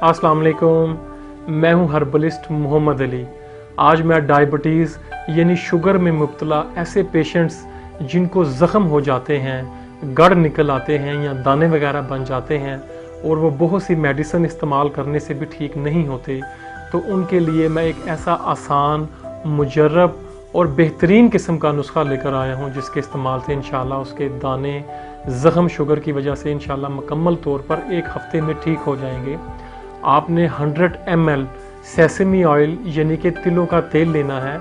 अस्सलाम वालेकुम, मैं हूं हर्बलिस्ट मोहम्मद अली। आज मैं डायबिटीज़ यानी शुगर में मुब्तला ऐसे पेशेंट्स जिनको ज़ख़म हो जाते हैं, गड़ निकल आते हैं या दाने वगैरह बन जाते हैं और वो बहुत सी मेडिसिन इस्तेमाल करने से भी ठीक नहीं होते, तो उनके लिए मैं एक ऐसा आसान, मुजर्रब और बेहतरीन किस्म का नुस्खा लेकर आया हूँ जिसके इस्तेमाल से इंशाल्लाह उसके दाने ज़ख़म शुगर की वजह से इंशाल्लाह मुकम्मल तौर पर एक हफ़्ते में ठीक हो जाएंगे। आपने 100 ml सेसमी ऑयल यानी कि तिलों का तेल लेना है।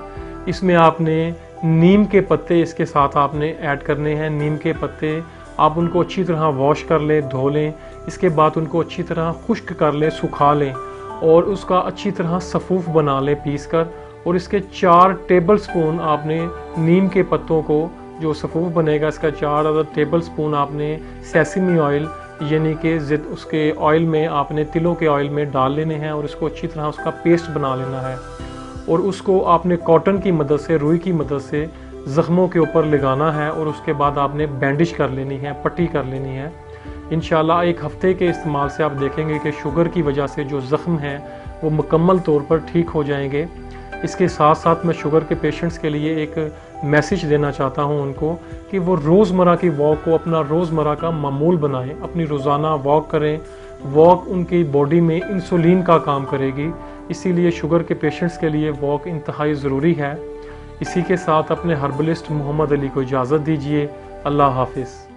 इसमें आपने नीम के पत्ते इसके साथ आपने ऐड करने हैं। नीम के पत्ते आप उनको अच्छी तरह वॉश कर लें, धो लें। इसके बाद उनको अच्छी तरह खुश्क कर लें, सुखा लें और उसका अच्छी तरह सफ़ूफ बना लें पीस कर। और इसके 4 टेबल स्पून आपने नीम के पत्तों को जो सफ़ूफ बनेगा इसका 4 टेबल स्पून आपने सेसमी ऑयल यानी कि उसके ऑयल में आपने तिलों के ऑयल में डाल लेने हैं और इसको अच्छी तरह उसका पेस्ट बना लेना है। और उसको आपने कॉटन की मदद से, रुई की मदद से ज़ख्मों के ऊपर लगाना है और उसके बाद आपने बैंडेज कर लेनी है, पट्टी कर लेनी है। इंशाल्लाह एक हफ़्ते के इस्तेमाल से आप देखेंगे कि शुगर की वजह से जो ज़ख्म हैं वो मुकम्मल तौर पर ठीक हो जाएंगे। इसके साथ साथ मैं शुगर के पेशेंट्स के लिए एक मैसेज देना चाहता हूं उनको कि वो रोज़मर्रा की वॉक को अपना रोज़मर्रा का मामूल बनाएं, अपनी रोज़ाना वॉक करें। वॉक उनकी बॉडी में इंसुलिन का काम करेगी, इसीलिए शुगर के पेशेंट्स के लिए वॉक इंतहाई ज़रूरी है। इसी के साथ अपने हर्बलिस्ट मोहम्मद अली को इजाज़त दीजिए। अल्लाह हाफिज़।